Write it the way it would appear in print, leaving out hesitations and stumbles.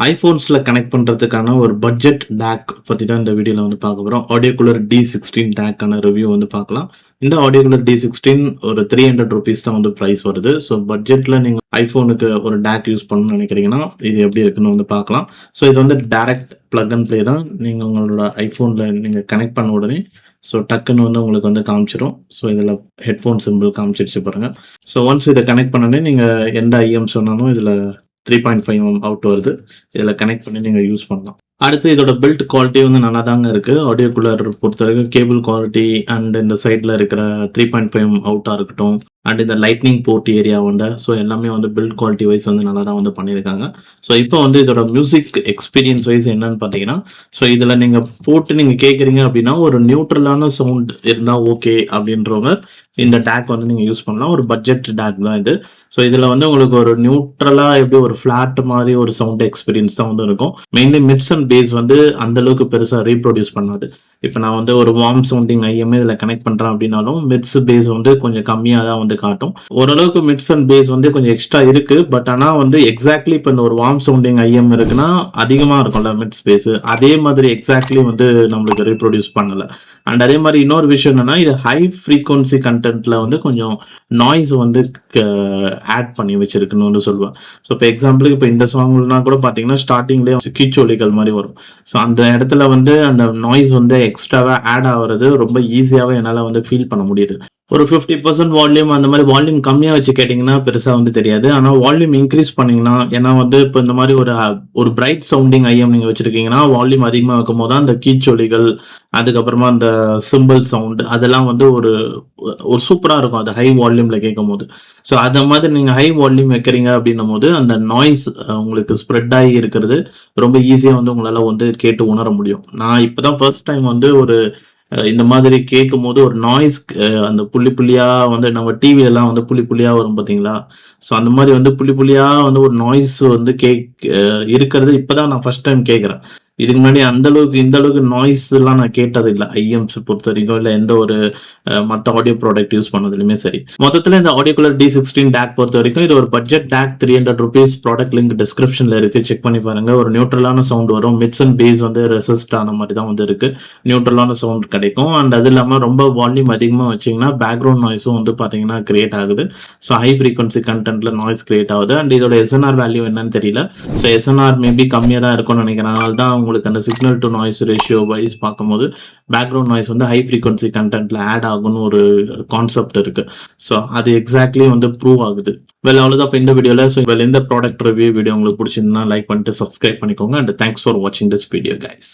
ஐஃபோன்ஸ்ல connect பண்றதுக்கான ஒரு budget take பத்தி தான் இந்த வீடியோல வந்து பார்க்க போறோம். ஆடியோ கூலர் D16 டேக்கான ரிவ்யூ வந்து பார்க்கலாம். இந்த ஆடியோ கூலர் D16 ஒரு ₹300 தான் வந்து பிரைஸ் வருது. ஸோ பட்ஜெட்ல நீங்க ஐஃபோனுக்கு ஒரு டேக் யூஸ் பண்ணணும்னு நினைக்கிறீங்கன்னா, இது எப்படி இருக்குன்னு வந்து பார்க்கலாம். ஸோ இது வந்து டைரக்ட் பிளக் அண்ட் ப்ளே தான். நீங்க உங்களோட ஐஃபோன்ல நீங்க கனெக்ட் பண்ண உடனே ஸோ டக்குன்னு வந்து உங்களுக்கு வந்து காமிச்சிரும். ஸோ இதில் ஹெட்ஃபோன் சிம்பிள் காமிச்சிருச்சு பாருங்க. ஸோ ஒன்ஸ் இதை கனெக்ட் பண்ணோடனே நீங்க எந்த ஐஎம் சொன்னாலும் இதில் 3.5mm அவுட் வருது. இதில் கனெக்ட் பண்ணி நீங்கள் யூஸ் பண்ணலாம். அடுத்து இதோட பில்ட் குவாலிட்டி வந்து நல்லா தாங்க இருக்குது. ஆடியோ கூலர் பொறுத்த வரைக்கும் கேபிள் குவாலிட்டி அண்ட் இந்த சைடில் இருக்கிற 3.5mm அவுட்டாக இருக்கட்டும் அண்ட் இந்த லைட்னிங் போர்ட் ஏரியா உண்டு. ஸோ எல்லாமே வந்து பில்ட் குவாலிட்டி வைஸ் வந்து நல்லா தான் வந்து பண்ணியிருக்காங்க. ஸோ இப்போ வந்து இதோட மியூசிக் எக்ஸ்பீரியன்ஸ் வைஸ் என்னன்னு பார்த்தீங்கன்னா, ஸோ இதில் நீங்கள் போட்டு நீங்கள் கேட்குறீங்க அப்படின்னா ஒரு நியூட்ரலான சவுண்ட் இருந்தால் ஓகே அப்படின்றவங்க இந்த டேக் வந்து நீங்கள் யூஸ் பண்ணலாம். ஒரு பட்ஜெட் டேக் தான் இது. ஸோ இதில் வந்து உங்களுக்கு ஒரு நியூட்ரலாக எப்படி ஒரு ஃப்ளாட் மாதிரி ஒரு சவுண்ட் எக்ஸ்பீரியன்ஸ் தான் வந்து இருக்கும். மெயின்லி மிட்ஸ் அண்ட் பேஸ் வந்து அந்த அளவுக்கு பெருசாக ரீப்ரொடியூஸ் பண்ணாது. இப்போ நான் வந்து ஒரு வார்ம் சவுண்டிங் ஐஎம்ஏ இதில் கனெக்ட் பண்ணுறேன் அப்படின்னாலும் மிட்ஸ் பேஸ் வந்து கொஞ்சம் கம்மியாக தான் வந்து காட்டும். ஓரளவுக்கு மிட்ஸ் அண்ட் பேஸ் வந்து கொஞ்சம் எக்ஸ்ட்ரா இருக்கு. பட் ஆனால் வந்து எக்ஸாக்ட்லி இப்போ இந்த ஒரு வார்ம் சவுண்டிங் ஐஎம் இருக்குன்னா அதிகமாக இருக்கும்ல மிட்ஸ் பேஸ், அதே மாதிரி எக்ஸாக்ட்லி வந்து நம்மளுக்கு ரீப்ரொடியூஸ் பண்ணல. அண்ட் அதே மாதிரி இன்னொரு விஷயம் என்னன்னா, இது ஹை ஃப்ரீக்வன்சி கண்டென்ட்ல வந்து கொஞ்சம் நாய்ஸ் வந்து ஆட் பண்ணி வச்சிருக்குன்னு வந்து சொல்லுவேன். ஸோ இப்போ எக்ஸாம்பிளுக்கு இப்போ இந்த சாங்லாம் கூட பார்த்தீங்கன்னா ஸ்டார்டிங்லேயே கீச்சொலிகள் மாதிரி வரும். ஸோ அந்த இடத்துல வந்து அந்த நாய்ஸ் வந்து எக்ஸ்ட்ராவா ஆட் ஆகுறது ரொம்ப ஈஸியாகவே என்னால் வந்து ஃபீல் பண்ண முடியுது. ஒரு 50% வால்யூம் அந்த மாதிரி வால்யூம் கம்மியாக வச்சு கேட்டிங்கன்னா பெருசாக வந்து தெரியாது. ஆனால் வால்யூம் இன்க்ரீஸ் பண்ணிங்கன்னா, ஏன்னா வந்து இப்போ இந்த மாதிரி ஒரு பிரைட் சவுண்டிங் ஐஎம் நீங்கள் வச்சுருக்கீங்கன்னா வால்யூம் அதிகமாக வைக்கும் போது தான் அந்த கீச்சொலிகள், அதுக்கப்புறமா அந்த சிம்பிள் சவுண்ட் அதெல்லாம் வந்து ஒரு ஒரு சூப்பராக இருக்கும் அது ஹை வால்யூமில் கேட்கும் போது. ஸோ அந்த மாதிரி நீங்கள் ஹை வால்யூம் வைக்கிறீங்க அப்படின்னும் போது அந்த நாய்ஸ் உங்களுக்கு ஸ்ப்ரெட் ஆகி இருக்கிறது ரொம்ப ஈஸியாக வந்து உங்களால் வந்து கேட்டு உணர முடியும். நான் இப்போ தான் ஃபர்ஸ்ட் டைம் வந்து இந்த மாதிரி கேட்கும் போது ஒரு நாய்ஸ் அந்த புள்ளி புள்ளியா வந்து நம்ம டிவியெல்லாம் வந்து புள்ளி புள்ளியா வரும் பார்த்தீங்களா? ஸோ அந்த மாதிரி வந்து புள்ளி புள்ளியா வந்து ஒரு நாய்ஸ் வந்து இருக்கிறது இப்பதான் நான் ஃபர்ஸ்ட் டைம் கேட்குறேன். இதுக்கு முன்னாடி அந்த அளவுக்கு இந்த அளவுக்கு நாய்ஸ் எல்லாம் நான் கேட்டது இல்லை. ஐஎம்ஸ் பொறுத்த வரைக்கும் இல்லை எந்த ஒரு மற்ற ஆடியோ ப்ராடக்ட் யூஸ் பண்ணதுலையுமே சரி. மொத்தத்தில் இந்த ஆடியோ கூலர் D16 டேக் பொறுத்த வரைக்கும் இது ஒரு பட்ஜெட் டேக். ₹300 ப்ராடக்ட் லிங்க் டிஸ்கிரிப்ஷன்ல இருக்கு, செக் பண்ணி பாருங்க. ஒரு நியூட்ரலான சவுண்ட் வரும். மிட்ஸ் அண்ட் பேஸ் வந்து ரெசிஸ்ட் ஆன மாதிரி தான் வந்து இருக்கு. நியூட்ரலான சவுண்ட் கிடைக்கும். அண்ட் அது இல்லாமல் ரொம்ப வால்யூம் அதிகமாக வச்சிங்கன்னா பேக்ரவுண்ட் நாய்ஸும் வந்து பார்த்தீங்கன்னா கிரியேட் ஆகுது. ஸோ ஹை ஃப்ரீக்வன்சி கண்டென்ட்ல நாய்ஸ் கிரியேட் ஆகுது. அண்ட் இதோட எஸ்என்ஆர் வேல்யூ என்னன்னு தெரியல. ஸோ எஸ்என்ஆர் மேபி கம்மியாக தான் இருக்கும்னு நினைக்கிறேன். அதனால தான் உங்களுக்கு அந்த signal to noise ratio wise பார்க்கும்போது பேக்ரவுண்ட் நாய்ஸ் வந்து ஹை ஃப்ரீக்வன்சி கண்டென்ட்ல ஆட் ஆகும்னு ஒரு கான்செப்ட் இருக்கு. ஸோ அது எக்ஸாக்ட்லி வந்து ப்ரூவ் ஆகுது. அவ்வளோதான் இப்போ இந்த வீடியோவில். ஸோ இந்த ப்ராடக்ட் ரிவ்யூ வீடியோ உங்களுக்கு பிடிச்சிருந்தா லைக் பண்ணிட்டு சப்ஸ்கிரைப் பண்ணிக்கோங்க. அண்ட் தேங்க்ஸ் ஃபார் வாட்சிங் திஸ் வீடியோ கைஸ்.